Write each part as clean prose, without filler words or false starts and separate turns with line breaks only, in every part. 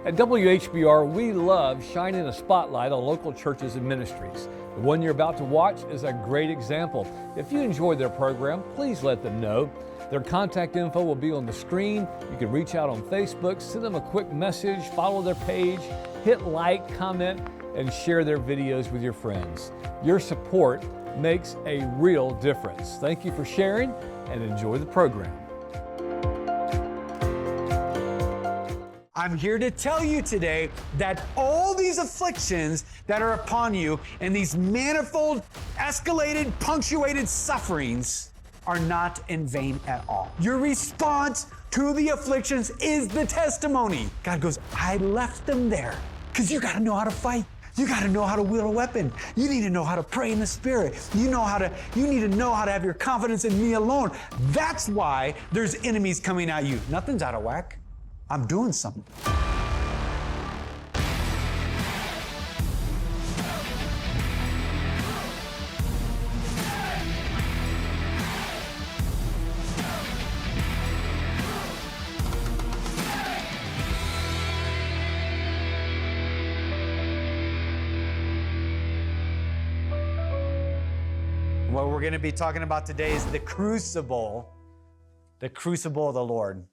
At WHBR, we love shining a spotlight on local churches and ministries. The one you're about to watch is a great example. If you enjoy their program, please let them know. Their contact info will be on the screen. You can reach out on Facebook, send them a quick message, follow their page, hit like, comment, and share their videos with your friends. Your support makes a real difference. Thank you for sharing and enjoy the program.
I'm here to tell you today that all these afflictions that are upon you and these manifold, escalated, punctuated sufferings are not in vain at all. Your response to the afflictions is the testimony. God goes, I left them there because you got to know how to fight. You got to know how to wield a weapon. You need to know how to pray in the Spirit. You need to know how to have your confidence in me alone. That's why there's enemies coming at you. Nothing's out of whack. I'm doing something. What we're going to be talking about today is the crucible of the Lord,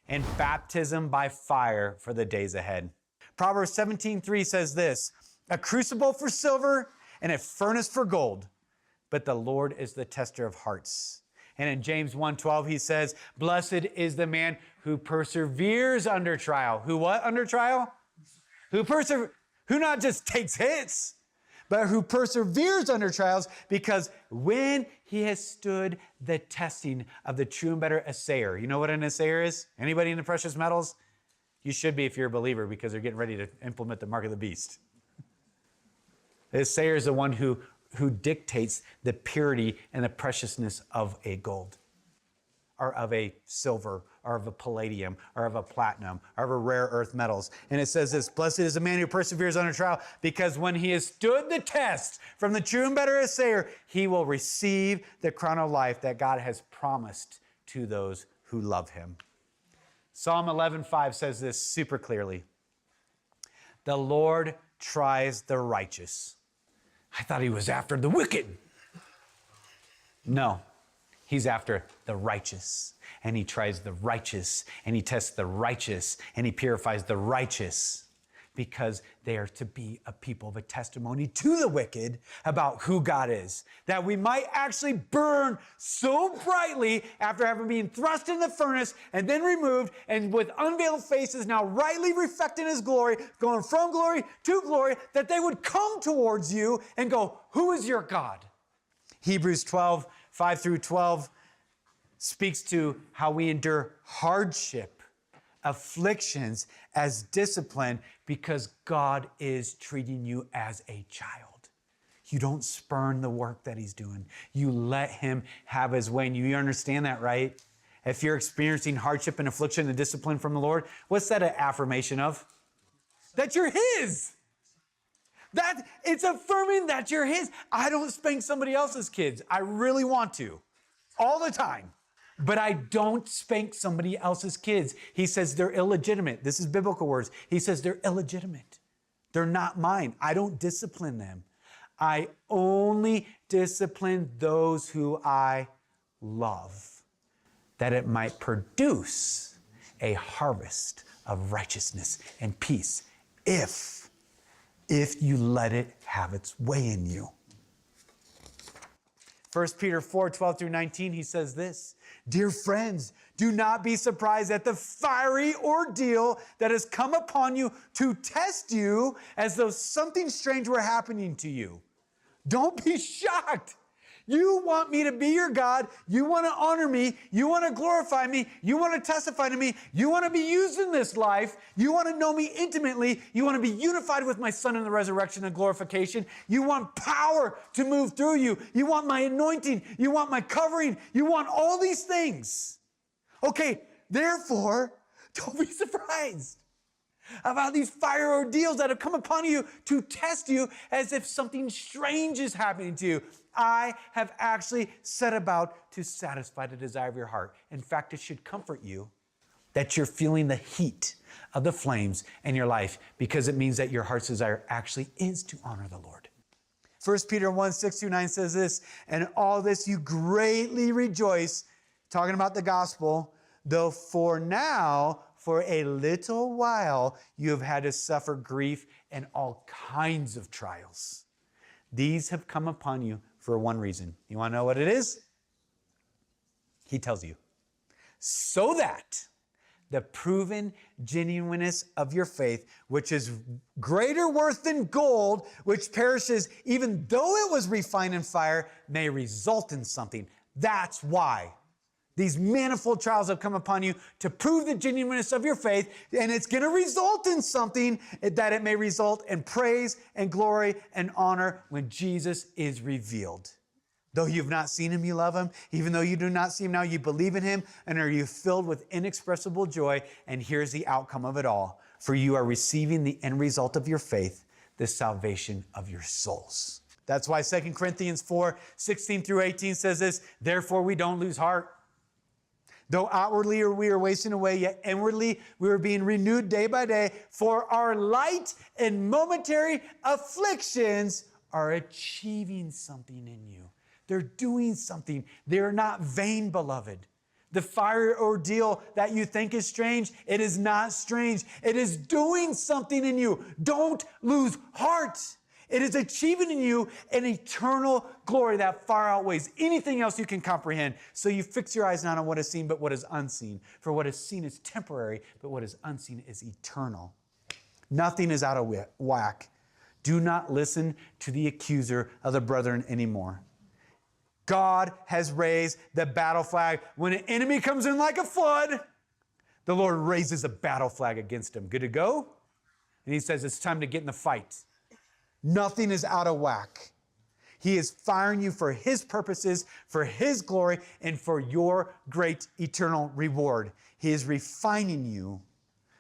and baptism by fire for the days ahead. Proverbs 17:3 says this, a crucible for silver and a furnace for gold, but the Lord is the tester of hearts. And in James 1:12, he says, blessed is the man who perseveres under trial. Who what under trial? Who not just takes hits, but who perseveres under trials, because when he has stood the testing of the true and better assayer. You know what an assayer is? Anybody in the precious metals? You should be if you're a believer, because they're getting ready to implement the mark of the beast. The assayer is the one who dictates the purity and the preciousness of a gold, or of a silver, or of a palladium, or of a platinum, or of a rare earth metals. And it says this, blessed is the man who perseveres under trial, because when he has stood the test from the true and better assayer, he will receive the crown of life that God has promised to those who love him. Psalm 11:5 says this super clearly. The Lord tries the righteous. I thought he was after the wicked. No. He's after the righteous, and he tries the righteous, and he tests the righteous, and he purifies the righteous, because they are to be a people of a testimony to the wicked about who God is, that we might actually burn so brightly after having been thrust in the furnace and then removed, and with unveiled faces now rightly reflecting his glory, going from glory to glory, that they would come towards you and go, who is your God? Hebrews 12:5-12 speaks to how we endure hardship, afflictions as discipline, because God is treating you as a child. You don't spurn the work that he's doing. You let him have his way. And you understand that, right? If you're experiencing hardship and affliction and discipline from the Lord, what's that an affirmation of? That you're his. That it's affirming that you're his. I don't spank somebody else's kids. I really want to, all the time. But I don't spank somebody else's kids. He says they're illegitimate. This is biblical words. He says they're illegitimate. They're not mine. I don't discipline them. I only discipline those who I love, that it might produce a harvest of righteousness and peace if you let it have its way in you. 1 Peter 4:12-19, he says this, dear friends, do not be surprised at the fiery ordeal that has come upon you to test you as though something strange were happening to you. Don't be shocked. You want me to be your God. You want to honor me. You want to glorify me. You want to testify to me. You want to be used in this life. You want to know me intimately. You want to be unified with my Son in the resurrection and glorification. You want power to move through you. You want my anointing. You want my covering. You want all these things. Okay, therefore, don't be surprised about these fire ordeals that have come upon you to test you as if something strange is happening to you. I have actually set about to satisfy the desire of your heart. In fact, it should comfort you that you're feeling the heat of the flames in your life, because it means that your heart's desire actually is to honor the Lord. 1 Peter 1:6-9 says this, and all this you greatly rejoice, talking about the gospel, though for now, for a little while, you have had to suffer grief and all kinds of trials. These have come upon you for one reason. You want to know what it is? He tells you. So that the proven genuineness of your faith, which is greater worth than gold, which perishes even though it was refined in fire, may result in something. That's why these manifold trials have come upon you, to prove the genuineness of your faith, and it's going to result in something, that it may result in praise and glory and honor when Jesus is revealed. Though you've not seen him, you love him. Even though you do not see him now, you believe in him, and are you filled with inexpressible joy. And here's the outcome of it all. For you are receiving the end result of your faith, the salvation of your souls. That's why 2 Corinthians 4:16-18 says this, therefore we don't lose heart. Though outwardly we are wasting away, yet inwardly we are being renewed day by day. For our light and momentary afflictions are achieving something in you. They're doing something. They're not vain, beloved. The fire ordeal that you think is strange, it is not strange. It is doing something in you. Don't lose heart. It is achieving in you an eternal glory that far outweighs anything else you can comprehend. So you fix your eyes not on what is seen, but what is unseen. For what is seen is temporary, but what is unseen is eternal. Nothing is out of whack. Do not listen to the accuser of the brethren anymore. God has raised the battle flag. When an enemy comes in like a flood, the Lord raises a battle flag against him. Good to go? And he says, it's time to get in the fight. Nothing is out of whack. He is firing you for his purposes, for his glory, and for your great eternal reward. He is refining you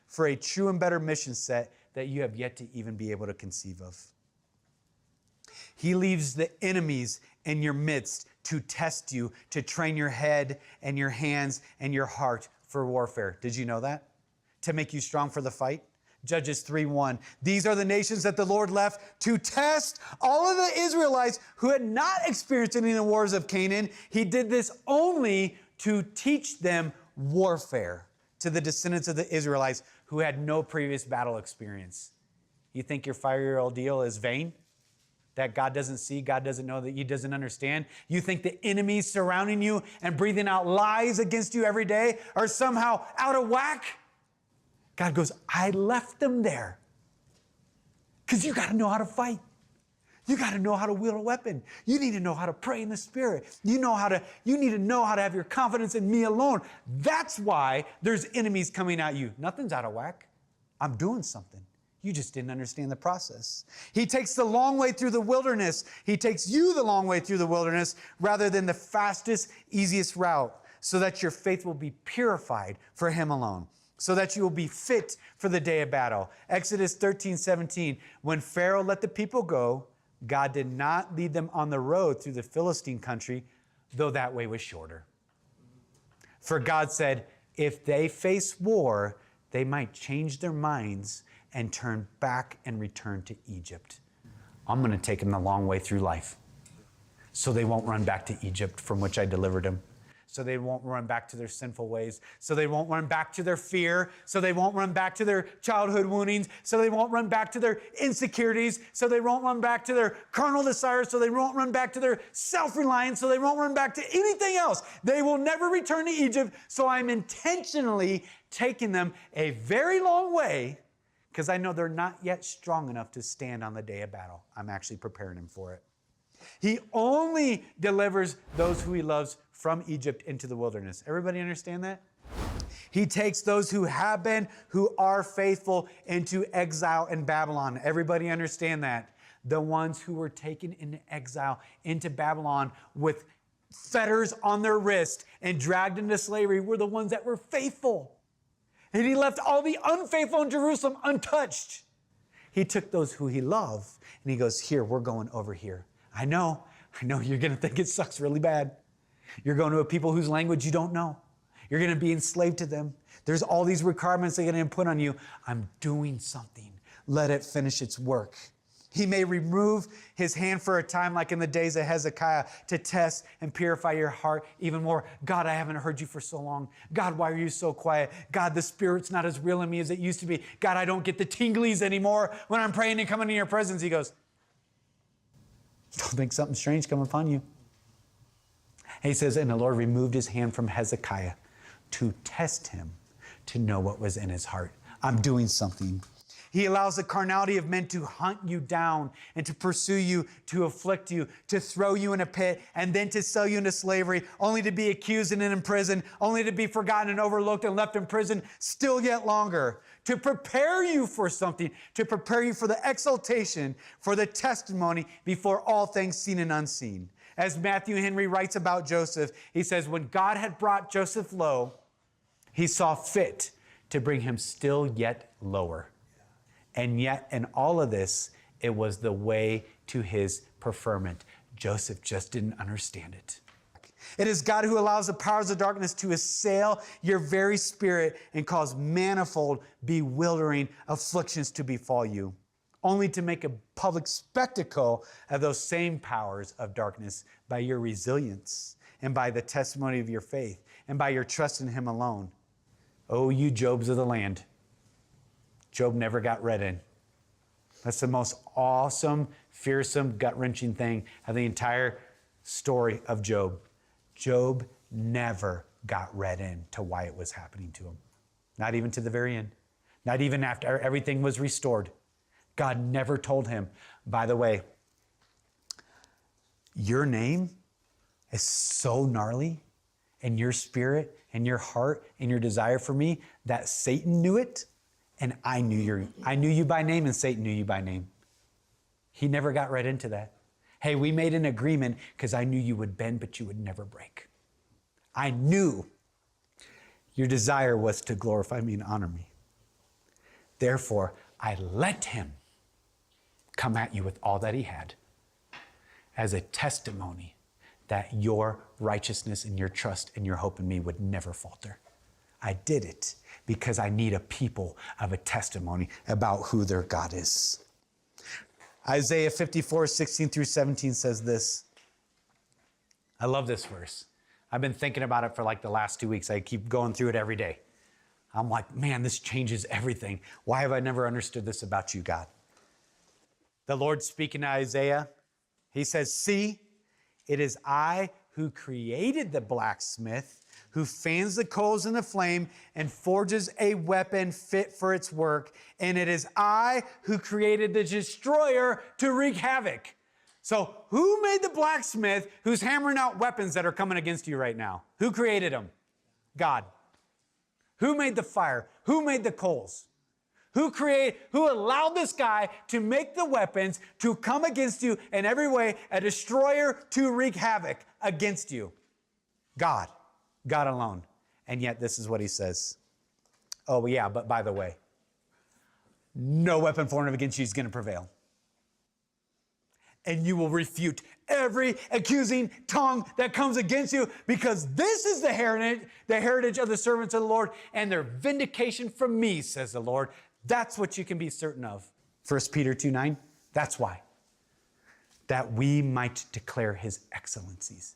for a true and better mission set that you have yet to even be able to conceive of. He leaves the enemies in your midst to test you, to train your head and your hands and your heart for warfare. Did you know that? To make you strong for the fight. Judges 3:1. These are the nations that the Lord left to test all of the Israelites who had not experienced any of the wars of Canaan. He did this only to teach them warfare, to the descendants of the Israelites who had no previous battle experience. You think your fiery ordeal is vain? That God doesn't see, God doesn't know, that He doesn't understand? You think the enemies surrounding you and breathing out lies against you every day are somehow out of whack? God goes, I left them there. Because you got to know how to fight. You got to know how to wield a weapon. You need to know how to pray in the Spirit. You need to know how to have your confidence in me alone. That's why there's enemies coming at you. Nothing's out of whack. I'm doing something. You just didn't understand the process. He takes the long way through the wilderness. He takes you the long way through the wilderness rather than the fastest, easiest route, so that your faith will be purified for Him alone, so that you will be fit for the day of battle. Exodus 13:17, when Pharaoh let the people go, God did not lead them on the road through the Philistine country, though that way was shorter. For God said, if they face war, they might change their minds and turn back and return to Egypt. I'm going to take them the long way through life, so they won't run back to Egypt from which I delivered them. So they won't run back to their sinful ways. So they won't run back to their fear. So they won't run back to their childhood woundings. So they won't run back to their insecurities. So they won't run back to their carnal desires. So they won't run back to their self-reliance. So they won't run back to anything else. They will never return to Egypt. So I'm intentionally taking them a very long way, because I know they're not yet strong enough to stand on the day of battle. I'm actually preparing them for it. He only delivers those who He loves from Egypt into the wilderness. Everybody understand that? He takes those who have been, who are faithful, into exile in Babylon. Everybody understand that? The ones who were taken into exile into Babylon with fetters on their wrist and dragged into slavery were the ones that were faithful. And He left all the unfaithful in Jerusalem untouched. He took those who He loved and He goes, here, we're going over here. I know you're going to think it sucks really bad. You're going to a people whose language you don't know. You're going to be enslaved to them. There's all these requirements they're going to put on you. I'm doing something. Let it finish its work. He may remove his hand for a time, like in the days of Hezekiah, to test and purify your heart even more. God, I haven't heard you for so long. God, why are you so quiet? God, the Spirit's not as real in me as it used to be. God, I don't get the tinglies anymore when I'm praying and coming in your presence. He goes, don't think something strange come upon you. And he says, and the Lord removed his hand from Hezekiah to test him, to know what was in his heart. I'm doing something. He allows the carnality of men to hunt you down and to pursue you, to afflict you, to throw you in a pit, and then to sell you into slavery, only to be accused and in prison, only to be forgotten and overlooked and left in prison still yet longer, to prepare you for something, to prepare you for the exaltation, for the testimony before all things seen and unseen. As Matthew Henry writes about Joseph, he says, when God had brought Joseph low, he saw fit to bring him still yet lower. And yet, in all of this, it was the way to his preferment. Joseph just didn't understand it. It is God who allows the powers of darkness to assail your very spirit and cause manifold, bewildering afflictions to befall you, only to make a public spectacle of those same powers of darkness by your resilience and by the testimony of your faith and by your trust in him alone. Oh, you Jobs of the land. Job never got read in. That's the most awesome, fearsome, gut-wrenching thing of the entire story of Job. Job never got read in to why it was happening to him. Not even to the very end. Not even after everything was restored. God never told him, by the way, your name is so gnarly, and your spirit and your heart and your desire for me that Satan knew it. And I knew you by name, and Satan knew you by name. He never got right into that. Hey, we made an agreement because I knew you would bend, but you would never break. I knew your desire was to glorify me and honor me. Therefore, I let him come at you with all that he had as a testimony that your righteousness and your trust and your hope in me would never falter. I did it because I need a people of a testimony about who their God is. Isaiah 54, 16 through 17 says this. I love this verse. I've been thinking about it for like the last 2 weeks. I keep going through it every day. I'm like, man, this changes everything. Why have I never understood this about you, God? The Lord speaking to Isaiah, he says, see, it is I who created the blacksmith, who fans the coals in the flame and forges a weapon fit for its work. And it is I who created the destroyer to wreak havoc. So who made the blacksmith who's hammering out weapons that are coming against you right now? Who created them? God. Who made the fire? Who made the coals? Who allowed this guy to make the weapons to come against you in every way, a destroyer to wreak havoc against you? God. God alone. And yet this is what he says. Oh yeah, but by the way, no weapon formed against you is going to prevail. And you will refute every accusing tongue that comes against you, because this is the heritage of the servants of the Lord, and their vindication from me, says the Lord. That's what you can be certain of. 1 Peter 2:9, that's why. That we might declare his excellencies.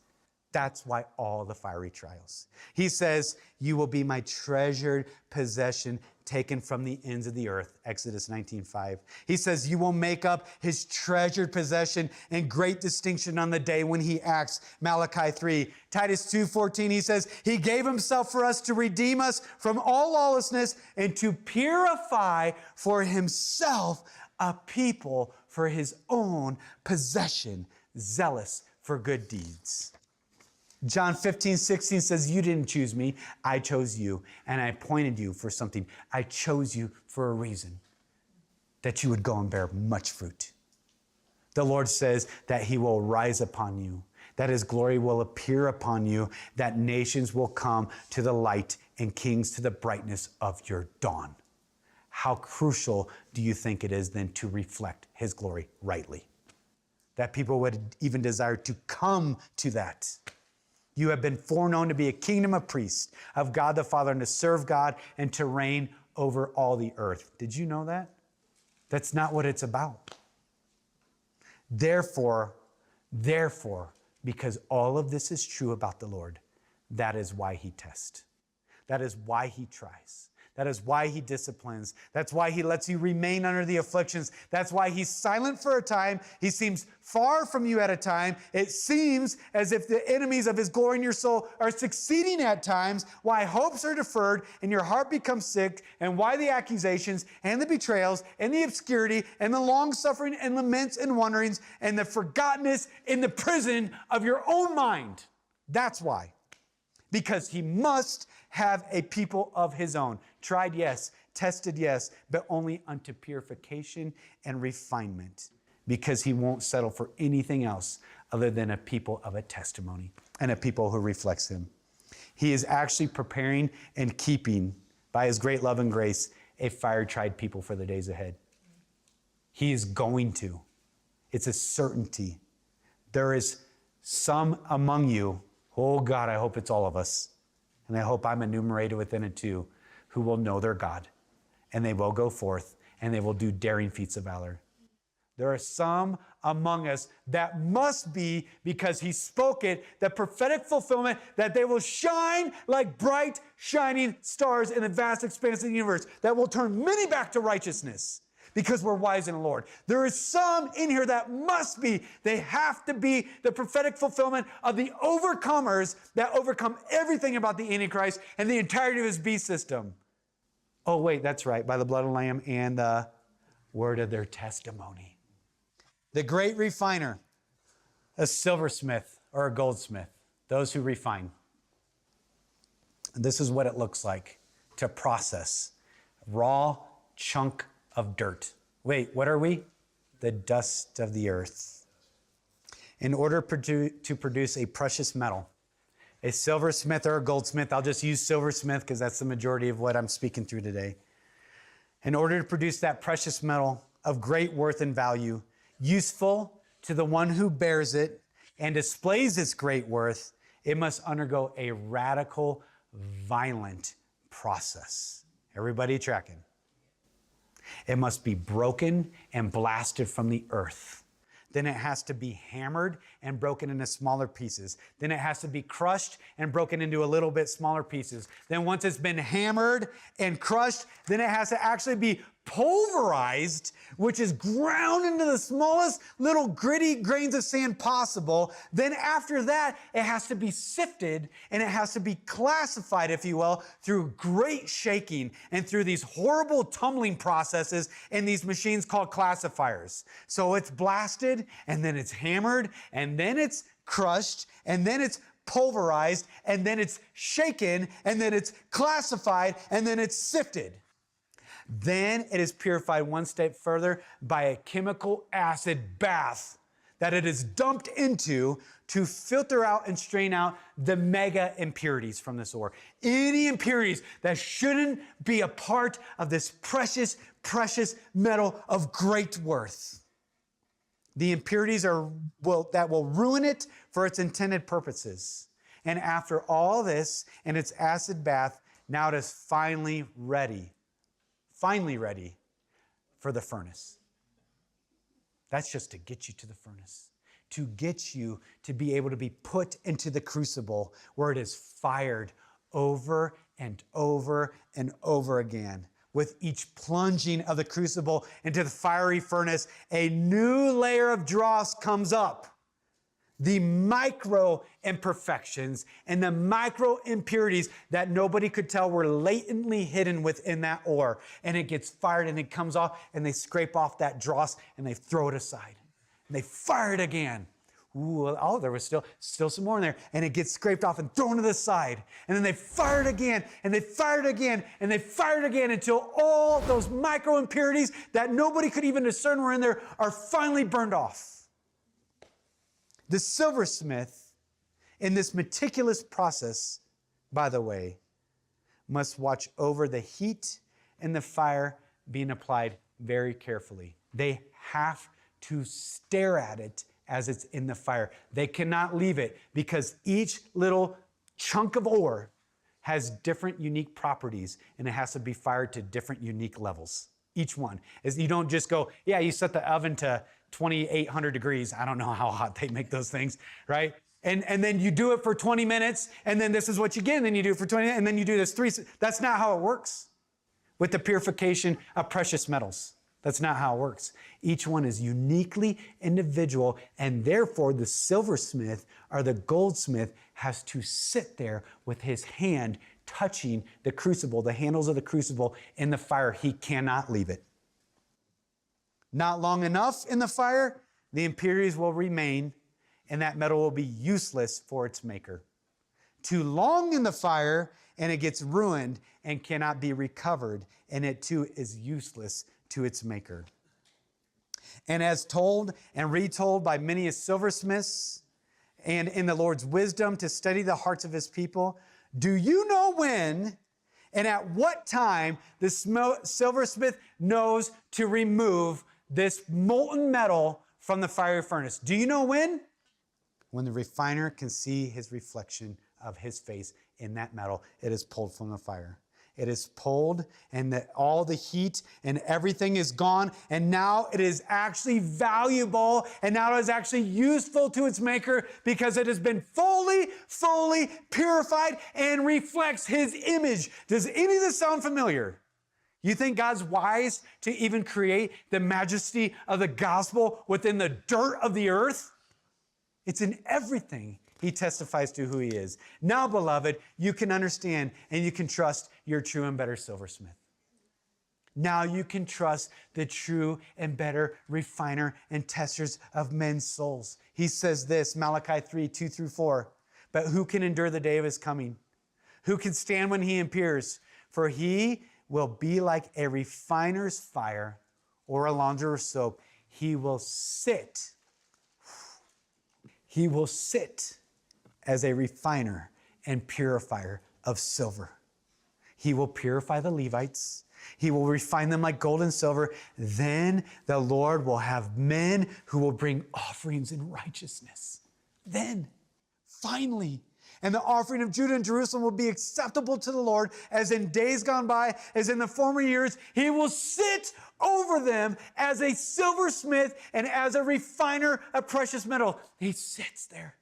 That's why all the fiery trials. He says, you will be my treasured possession, taken from the ends of the earth, Exodus 19:5. He says, you will make up his treasured possession in great distinction on the day when he acts, Malachi 3. Titus 2:14, he says, he gave himself for us to redeem us from all lawlessness and to purify for himself a people for his own possession, zealous for good deeds. John 15:16 says, you didn't choose me, I chose you, and I appointed you for something. I chose you for a reason, that you would go and bear much fruit. The Lord says that he will rise upon you, that his glory will appear upon you, that nations will come to the light and kings to the brightness of your dawn. How crucial do you think it is then to reflect his glory rightly? That people would even desire to come to that. You have been foreknown to be a kingdom of priests of God the Father and to serve God and to reign over all the earth. Did you know that? That's not what it's about. Therefore, because all of this is true about the Lord, that is why he tests. That is why he tries. That is why he disciplines. That's why he lets you remain under the afflictions. That's why he's silent for a time. He seems far from you at a time. It seems as if the enemies of his glory in your soul are succeeding at times, why hopes are deferred and your heart becomes sick, and why the accusations and the betrayals and the obscurity and the long suffering and laments and wonderings and the forgottenness in the prison of your own mind. That's why. Because he must have a people of his own. Tried, yes. Tested, yes. But only unto purification and refinement. Because he won't settle for anything else other than a people of a testimony and a people who reflects him. He is actually preparing and keeping, by his great love and grace, a fire-tried people for the days ahead. He is going to. It's a certainty. There is some among you, oh God, I hope it's all of us, and I hope I'm enumerated within it too, who will know their God, and they will go forth, and they will do daring feats of valor. There are some among us that must be, because he spoke it, the prophetic fulfillment, that they will shine like bright, shining stars in the vast expanse of the universe, that will turn many back to righteousness. Because we're wise in the Lord. There is some in here that must be. They have to be the prophetic fulfillment of the overcomers that overcome everything about the Antichrist and the entirety of his beast system. Oh, wait, that's right. By the blood of the Lamb and the word of their testimony. The great refiner, a silversmith or a goldsmith, those who refine. This is what it looks like to process raw chunk of dirt. Wait, what are we? The dust of the earth. In order to produce a precious metal, a silversmith or a goldsmith, I'll just use silversmith because that's the majority of what I'm speaking through today. In order to produce that precious metal of great worth and value, useful to the one who bears it and displays its great worth, it must undergo a radical, violent process. Everybody tracking? It must be broken and blasted from the earth. Then it has to be hammered and broken into smaller pieces. Then it has to be crushed and broken into a little bit smaller pieces. Then once it's been hammered and crushed, then it has to actually be pulverized, which is ground into the smallest little gritty grains of sand possible. Then after that, it has to be sifted and it has to be classified, if you will, through great shaking and through these horrible tumbling processes in these machines called classifiers. So it's blasted and then it's hammered and then it's crushed and then it's pulverized and then it's shaken and then it's classified and then it's sifted. Then it is purified one step further by a chemical acid bath that it is dumped into to filter out and strain out the mega impurities from this ore. Any impurities that shouldn't be a part of this precious, precious metal of great worth. The impurities that will ruin it for its intended purposes. And after all this and its acid bath, now it is finally ready for the furnace. That's just to get you to the furnace, to get you to be able to be put into the crucible where it is fired over and over and over again. With each plunging of the crucible into the fiery furnace, a new layer of dross comes up. The micro imperfections and the micro impurities that nobody could tell were latently hidden within that ore. And it gets fired and it comes off and they scrape off that dross and they throw it aside. And they fire it again. Ooh, oh, there was still some more in there. And it gets scraped off and thrown to the side. And then they fire it again and they fire it again and they fire it again until all those micro impurities that nobody could even discern were in there are finally burned off. The silversmith, in this meticulous process, by the way, must watch over the heat and the fire being applied very carefully. They have to stare at it as it's in the fire. They cannot leave it because each little chunk of ore has different unique properties, and it has to be fired to different unique levels. Each one is, you don't just go, yeah, you set the oven to 2,800 degrees. I don't know how hot they make those things, right? And then you do it for 20 minutes, and then this is what you get, and then you do it for 20, and then you do this 3. That's not how it works with the purification of precious metals. That's not how it works. Each one is uniquely individual, and therefore the silversmith or the goldsmith has to sit there with his hand touching the crucible, the handles of the crucible in the fire. He cannot leave it. Not long enough in the fire, the impurities will remain, and that metal will be useless for its maker. Too long in the fire, and it gets ruined and cannot be recovered, and it too is useless to its maker. And as told and retold by many silversmiths, and in the Lord's wisdom to study the hearts of his people, do you know when and at what time the silversmith knows to remove this molten metal from the fiery furnace? Do you know when? When the refiner can see his reflection of his face in that metal, it is pulled from the fire. It is pulled, and all the heat and everything is gone, and now it is actually valuable, and now it is actually useful to its maker because it has been fully purified and reflects his image. Does any of this sound familiar? You think God's wise to even create the majesty of the gospel within the dirt of the earth? It's in everything he testifies to who he is. Now, beloved, you can understand and you can trust your true and better silversmith. Now you can trust the true and better refiner and testers of men's souls. He says this, Malachi 3:2-4, but who can endure the day of his coming? Who can stand when he appears? For he will be like a refiner's fire or a launderer's soap. He will sit as a refiner and purifier of silver. He will purify the Levites. He will refine them like gold and silver. Then the Lord will have men who will bring offerings in righteousness. Then, finally, and the offering of Judah and Jerusalem will be acceptable to the Lord as in days gone by, as in the former years. He will sit over them as a silversmith and as a refiner of precious metal. He sits there.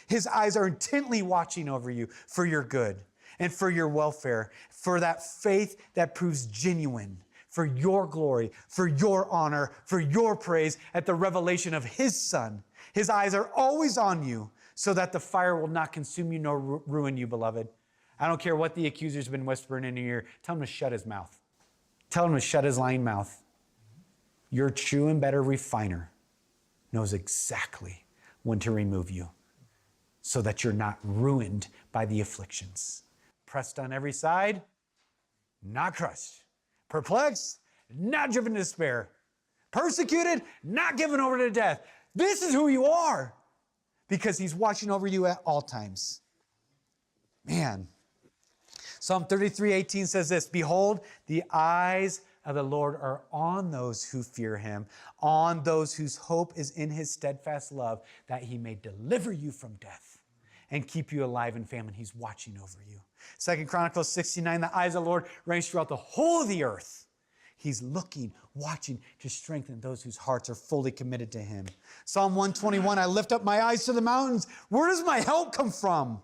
His eyes are intently watching over you for your good and for your welfare, for that faith that proves genuine, for your glory, for your honor, for your praise at the revelation of his Son. His eyes are always on you so that the fire will not consume you nor ruin you, beloved. I don't care what the accuser's been whispering in your ear. Tell him to shut his mouth. Tell him to shut his lying mouth. Your true and better refiner knows exactly when to remove you so that you're not ruined by the afflictions. Pressed on every side, not crushed. Perplexed, not driven to despair. Persecuted, not given over to death. This is who you are because he's watching over you at all times. Man. Psalm 33:18 says this, behold, the eyes of the Lord are on those who fear him, on those whose hope is in his steadfast love, that he may deliver you from death and keep you alive in famine. He's watching over you. 2 Chronicles 69, the eyes of the Lord range throughout the whole of the earth. He's looking, watching to strengthen those whose hearts are fully committed to him. Psalm 121, I lift up my eyes to the mountains. Where does my help come from?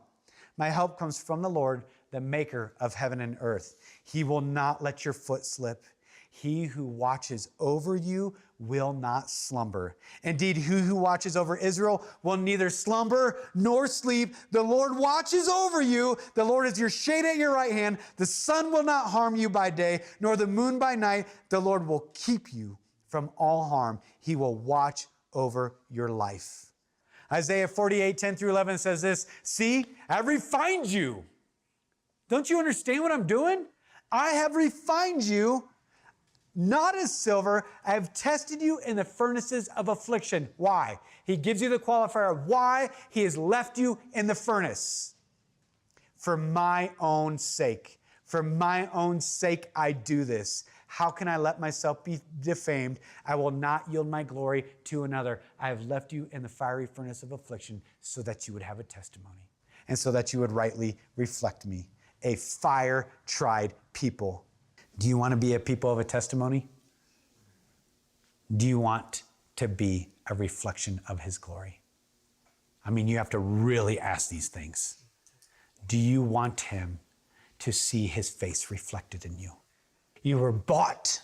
My help comes from the Lord, the maker of heaven and earth. He will not let your foot slip. He who watches over you will not slumber. Indeed, he who watches over Israel will neither slumber nor sleep. The Lord watches over you. The Lord is your shade at your right hand. The sun will not harm you by day, nor the moon by night. The Lord will keep you from all harm. He will watch over your life. Isaiah 48:10-11 says this, see, I've refined you. Don't you understand what I'm doing? I have refined you. Not as silver, I have tested you in the furnaces of affliction. Why? He gives you the qualifier of why he has left you in the furnace. For my own sake. For my own sake, I do this. How can I let myself be defamed? I will not yield my glory to another. I have left you in the fiery furnace of affliction so that you would have a testimony and so that you would rightly reflect me, a fire-tried people. Do you want to be a people of a testimony? Do you want to be a reflection of his glory? I mean, you have to really ask these things. Do you want him to see his face reflected in you? You were bought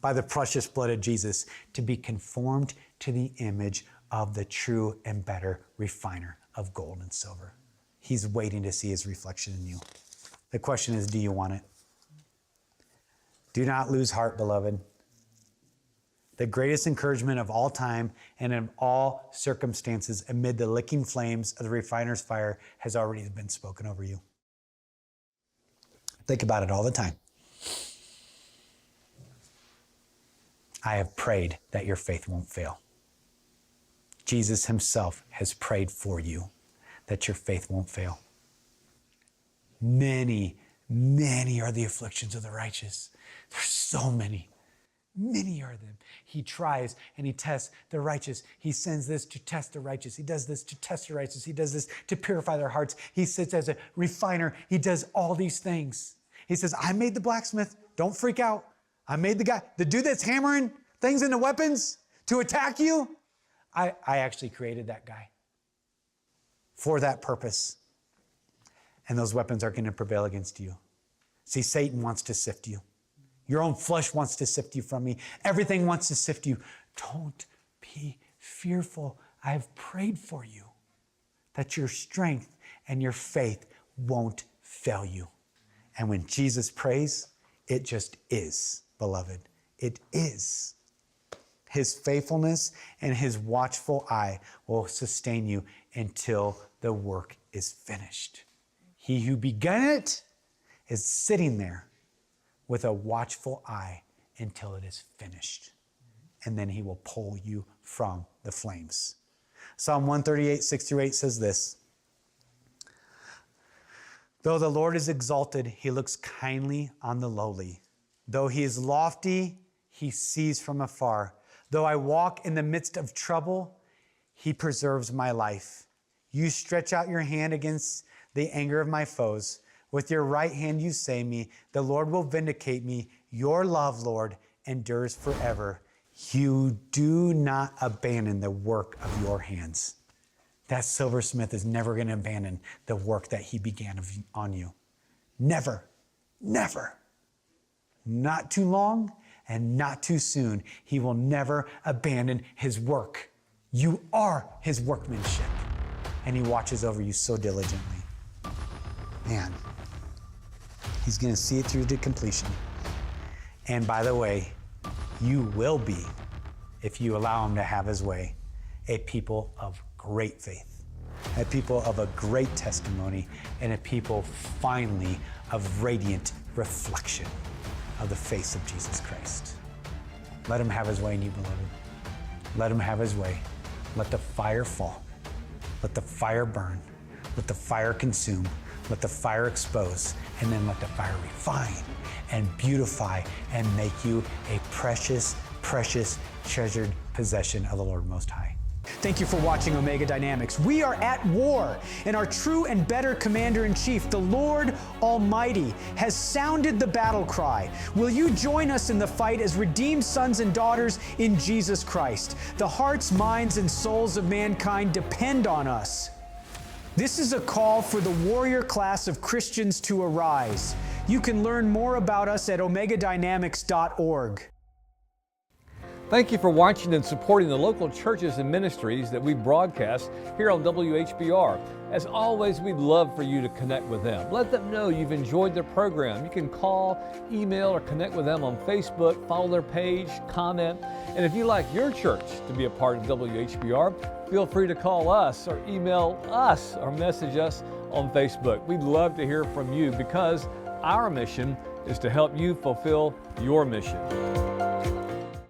by the precious blood of Jesus to be conformed to the image of the true and better refiner of gold and silver. He's waiting to see his reflection in you. The question is, do you want it? Do not lose heart, beloved. The greatest encouragement of all time and in all circumstances amid the licking flames of the refiner's fire has already been spoken over you. Think about it all the time. I have prayed that your faith won't fail. Jesus himself has prayed for you that your faith won't fail. Many, many are the afflictions of the righteous. There's so many. Many are them. He tries and he tests the righteous. He sends this to test the righteous. He does this to test the righteous. He does this to purify their hearts. He sits as a refiner. He does all these things. He says, I made the blacksmith. Don't freak out. I made the dude that's hammering things into weapons to attack you. I actually created that guy for that purpose. And those weapons are going to prevail against you. See, Satan wants to sift you. Your own flesh wants to sift you from me. Everything wants to sift you. Don't be fearful. I have prayed for you that your strength and your faith won't fail you. And when Jesus prays, it just is, beloved. It is. His faithfulness and his watchful eye will sustain you until the work is finished. He who began it is sitting there with a watchful eye until it is finished. And then he will pull you from the flames. Psalm 138, 6-8 says this. Though the Lord is exalted, he looks kindly on the lowly. Though he is lofty, he sees from afar. Though I walk in the midst of trouble, he preserves my life. You stretch out your hand against the anger of my foes. With your right hand you say me, the Lord will vindicate me. Your love, Lord, endures forever. You do not abandon the work of your hands. That silversmith is never going to abandon the work that he began on you. Never, never. Not too long and not too soon. He will never abandon his work. You are his workmanship, and he watches over you so diligently. Man, he's going to see it through to completion. And by the way, you will be, if you allow him to have his way, a people of great faith, a people of a great testimony, and a people finally of radiant reflection of the face of Jesus Christ. Let him have his way in you, beloved. Let him have his way. Let the fire fall. Let the fire burn. Let the fire consume. Let the fire expose, and then let the fire refine and beautify and make you a precious, precious, treasured possession of the Lord Most High.
Thank you for watching Omega Dynamics. We are at war, and our true and better Commander-in-Chief, the Lord Almighty, has sounded the battle cry. Will you join us in the fight as redeemed sons and daughters in Jesus Christ? The hearts, minds, and souls of mankind depend on us. This is a call for the warrior class of Christians to arise. You can learn more about us at omegadynamics.org.
Thank you for watching and supporting the local churches and ministries that we broadcast here on WHBR. As always, we'd love for you to connect with them. Let them know you've enjoyed their program. You can call, email, or connect with them on Facebook, follow their page, comment. And if you'd like your church to be a part of WHBR, feel free to call us or email us or message us on Facebook. We'd love to hear from you because our mission is to help you fulfill your mission.